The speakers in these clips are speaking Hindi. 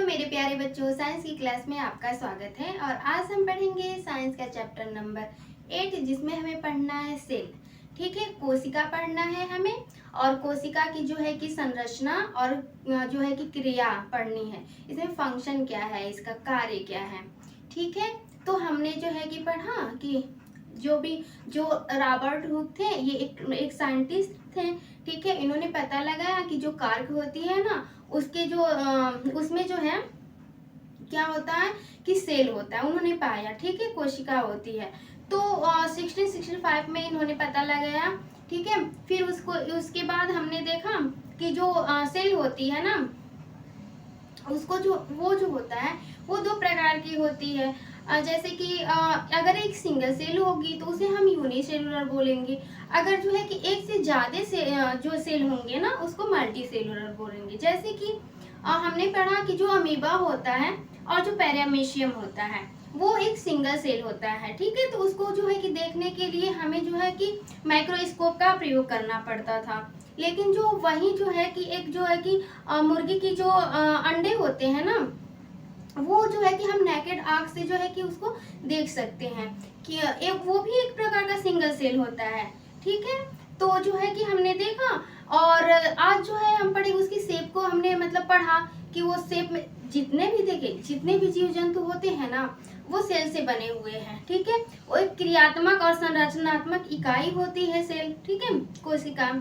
मेरे प्यारे बच्चों, साइंस की क्लास में आपका स्वागत है। और आज हम पढ़ेंगे साइंस का चैप्टर नंबर 8, जिसमें हमें पढ़ना है सेल। ठीक है, कोशिका पढ़ना है हमें, और कोशिका की जो है कि संरचना और जो है कि क्रिया पढ़नी है। इसमें फंक्शन क्या है, इसका कार्य क्या है। ठीक है, तो हमने जो है कि पढ़ा कि जो रॉबर्ट हुक थे, ये एक साइंटिस्ट थे। ठीक है, इन्होंने पता लगाया कि जो कार्क होती है ना, उसके जो उसमें जो है क्या होता है कि सेल होता है, उन्होंने पाया। ठीक है, कोशिका होती है। तो 1665 में इन्होंने पता लगाया। ठीक है, फिर उसके बाद हमने देखा कि जो सेल होती है ना, उसको जो होता है वो दो प्रकार की होती है। जैसे कि अगर एक सिंगल सेल होगी तो उसे हम यूनिसेलुलर बोलेंगे। अगर जो है कि एक से ज्यादा से जो सेल होंगे ना, उसको मल्टी सेलुलर बोलेंगे। जैसे कि हमने पढ़ा कि जो अमीबा होता है और जो पैरामीशियम होता है, वो एक सिंगल सेल होता है। ठीक है, तो उसको जो है कि देखने के लिए हमें जो है कि माइक्रोस्कोप का प्रयोग करना पड़ता था। लेकिन जो वही जो है कि एक जो है कि मुर्गी की जो अंडे होते हैं ना, वो जो है कि हम नेकेड आंख से जो है कि उसको देख सकते हैं कि एक वो भी एक प्रकार का सिंगल सेल होता है। ठीक है, तो जो है कि हमने देखा। और आज जो है हम पढ़े उसकी शेप को हमने मतलब पढ़ा कि वो शेप में जितने भी जीव जंतु होते हैं ना, वो सेल से बने हुए हैं। ठीक है, वो एक क्रियात्मक और संरचनात्मक इकाई होती है सेल। ठीक है, कोशिका।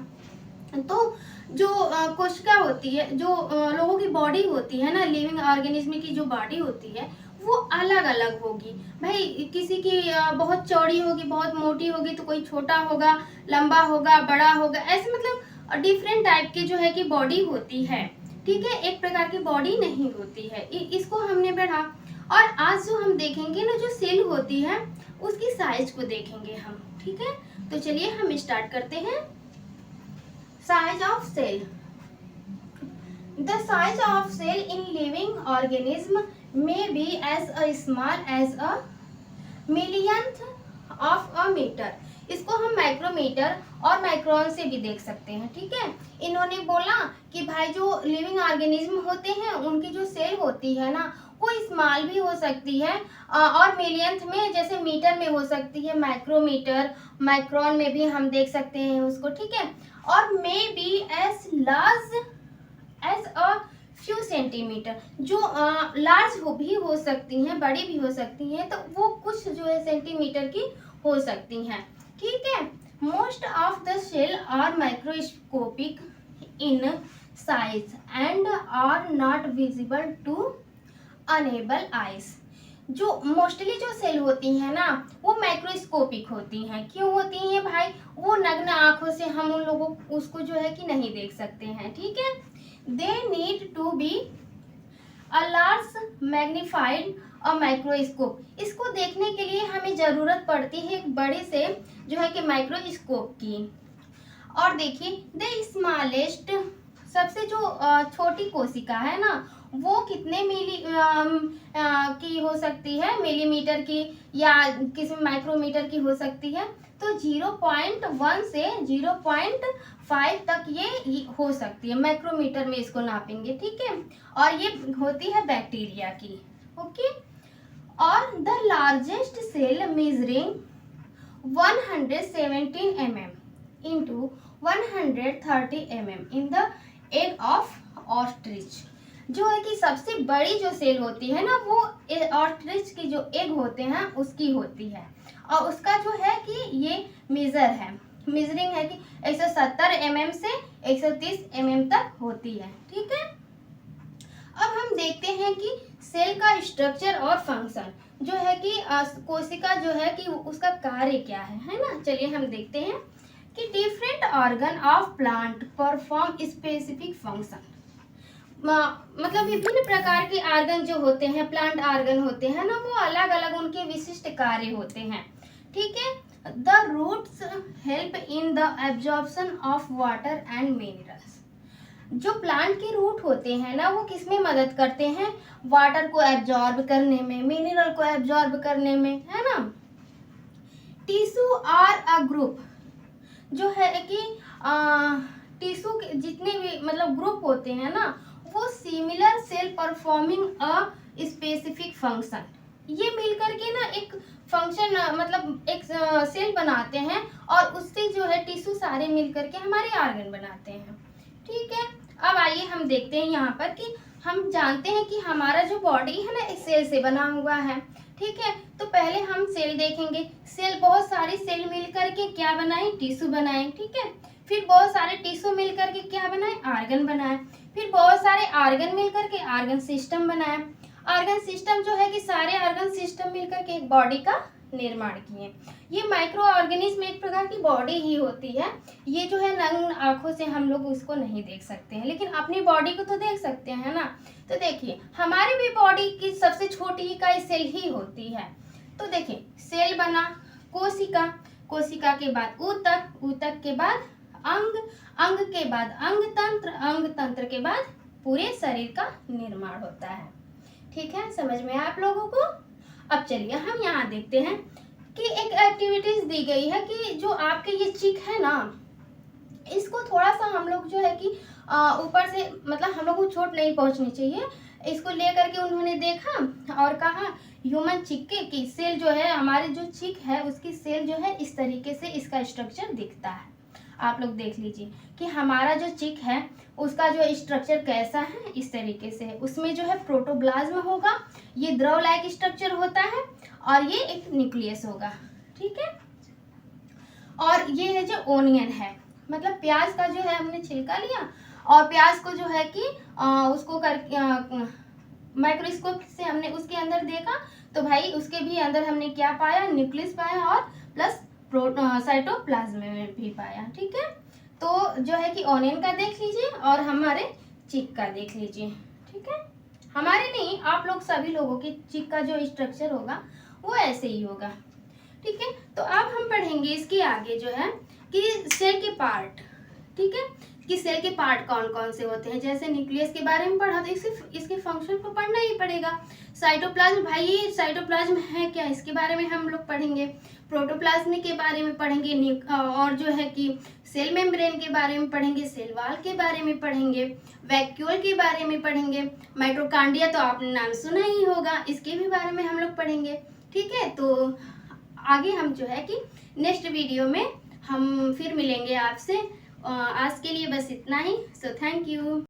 तो जो कोशिका होती है, जो लोगों की बॉडी होती है ना, लिविंग ऑर्गेनिज्म की जो बॉडी होती है, वो अलग अलग होगी। भाई किसी की बहुत चौड़ी होगी, बहुत मोटी होगी, तो कोई छोटा होगा, लंबा होगा, बड़ा होगा, ऐसे मतलब डिफरेंट टाइप के जो है कि बॉडी होती है। ठीक है, एक प्रकार की बॉडी नहीं होती है। इसको हमने पढ़ा। और आज जो हम देखेंगे ना, जो सेल होती है उसकी साइज को देखेंगे हम। ठीक है, तो चलिए हम स्टार्ट करते हैं। Size of cell. The size of cell in living organism may be as small as a millionth of a meter. इसको हम माइक्रोमीटर और माइक्रोन से भी देख सकते हैं। ठीक है, इन्होंने बोला कि भाई जो लिविंग ऑर्गेनिज्म होते हैं, उनकी जो सेल होती है ना, वो स्मॉल भी हो सकती है और मिलियंथ में, जैसे मीटर में हो सकती है, माइक्रोमीटर, माइक्रोन में भी हम देख सकते हैं उसको। ठीक है, और may be as large as a few centimetre, जो लार्ज भी हो सकती हैं, बड़ी भी हो सकती हैं, तो वो कुछ जो है सेंटीमीटर की हो सकती हैं। ठीक है, most of the cell are microscopic in size and are not visible to unable eyes. जो मोस्टली जो सेल होती हैं ना, वो माइक्रोस्कोपिक होती हैं। क्यों होती हैं भाई? वो नग्न आंखों से हम उन लोगों उसको जो है कि नहीं देख सकते हैं। ठीक है, they need to be a large magnified a microscope. इसको देखने के लिए हमें जरूरत पड़ती है एक बड़े से जो है कि माइक्रोस्कोप की। और देखिए, द स्मॉलेस्ट, सबसे जो छोटी कोशिका है ना, वो कितने की हो सकती है, मिलीमीटर की या किसी माइक्रोमीटर की हो सकती है। तो 0.1 से 0.5 तक ये हो सकती है, माइक्रोमीटर में इसको नापेंगे। ठीक है, और ये होती है बैक्टीरिया की। ओके, और the largest cell measuring 117 mm into 130 mm in the egg of ostrich। जो है कि सबसे बड़ी जो सेल होती है ना, वो ऑस्ट्रिच की जो एग होते हैं उसकी होती है। और उसका जो है कि ये मेजर है, मेजरिंग है कि 170 mm से 130 mm तक होती है। ठीक है, अब हम देखते हैं कि सेल का स्ट्रक्चर और फंक्शन जो है कि कोशिका जो है कि उसका कार्य क्या है ना। चलिए हम देखते हैं कि different organ of plant perform specific function. मतलब विभिन्न प्रकार के ऑर्गन जो होते हैं, प्लांट ऑर्गन होते हैं ना, वो अलग अलग उनके विशिष्ट कार्य होते हैं। ठीक है, the roots help in the absorption of water and minerals. जो प्लांट के रूट होते हैं ना, वो किसमें मदद करते हैं? वाटर को एब्जॉर्ब करने में, मिनरल को एब्जॉर्ब करने में, है ना। टिश्यू आर अ ग्रुप, जो है कि टिश्यू के जितने भी मतलब ग्रुप होते हैं ना, compose similar cell performing a specific function. ये मिलकर के ना एक फंक्शन मतलब एक सेल बनाते हैं और उससे जो है टिश्यू सारे मिलकर के हमारे ऑर्गन बनाते हैं। ठीक है, अब आइए हम देखते हैं यहाँ पर कि हम जानते हैं कि हमारा जो बॉडी है ना इस सेल से बना हुआ है। ठीक है, तो पहले हम सेल देखेंगे। सेल, बहुत सारी सेल मिलकर के क्या बनाए, टिश्यू बनाए। ठीक है, फिर बहुत सारे टिश्यू मिलकर के क्या बनाए, ऑर्गन बनाए। फिर बहुत सारे ऑर्गन मिलकर के ऑर्गन सिस्टम बनाए। ऑर्गन सिस्टम जो है कि सारे ऑर्गन सिस्टम मिलकर के एक बॉडी का निर्माण किए। ये माइक्रो ऑर्गेनिज्म एक प्रकार की बॉडी ही होती है। ये जो है नग्न आंखों से हम लोग उसको नहीं देख सकते हैं, लेकिन अपनी बॉडी को तो देख सकते हैं ना। तो देखिए हमारी भी बॉडी की सबसे छोटी इकाई सेल ही होती है। तो देखिए सेल बना, कोशिका, कोशिका के बाद ऊतक, ऊतक के बाद अंग, अंग के बाद अंग तंत्र, अंग तंत्र के बाद पूरे शरीर का निर्माण होता है। ठीक है, समझ में आप लोगों को। अब चलिए हम यहाँ देखते हैं कि एक एक्टिविटीज दी गई है कि जो आपके ये चिक है ना, इसको थोड़ा सा हम लोग जो है कि ऊपर से मतलब हम लोग को चोट नहीं पहुंचनी चाहिए। इसको लेकर के उन्होंने देखा और कहा ह्यूमन चिक की सेल जो है, हमारे जो चिक है उसकी सेल जो है इस तरीके से इसका स्ट्रक्चर दिखता है। आप लोग देख लीजिए कि हमारा जो चिक है उसका जो स्ट्रक्चर कैसा है, इस तरीके से है। उसमें जो है प्रोटोप्लाज्म होगा, ये द्रव लाइक स्ट्रक्चर होता है, और ये एक न्यूक्लियस होगा। ठीक है, और ये है जो ओनियन है, मतलब प्याज का जो है हमने छिलका लिया और प्याज को जो है कि उसको कर माइक्रोस्कोप से हमने उसके अंदर देखा, तो भाई उसके भी अंदर हमने क्या पाया, न्यूक्लियस पाया और प्लस साइटोप्लाज्म में भी पाया। ठीक है, तो जो है कि ओनियन का देख लीजिए और हमारे चिक का देख लीजिए। ठीक है, हमारे नहीं, आप लोग सभी लोगों के चिक का जो स्ट्रक्चर होगा वो ऐसे ही होगा। ठीक है, तो अब हम पढ़ेंगे इसके आगे जो है कि सेल के पार्ट। ठीक है, कि सेल के पार्ट कौन कौन से होते हैं। जैसे न्यूक्लियस के बारे में पढ़ा तो इसके फंक्शन को पढ़ना ही पड़ेगा। साइटोप्लाज्म, भाई ये साइटोप्लाज्म है क्या, इसके बारे में हम लोग पढ़ेंगे। प्रोटोप्लाज्म के बारे में पढ़ेंगे, और जो है कि सेल मेम्ब्रेन के बारे में पढ़ेंगे, सेल वॉल के बारे में पढ़ेंगे, वैक्यूल के बारे में पढ़ेंगे, माइटोकॉन्ड्रिया तो आपने नाम सुना ही होगा, इसके भी बारे में हम लोग पढ़ेंगे। ठीक है, तो आगे हम जो है कि नेक्स्ट वीडियो में हम फिर मिलेंगे आपसे। आज के लिए बस इतना ही। So thank you.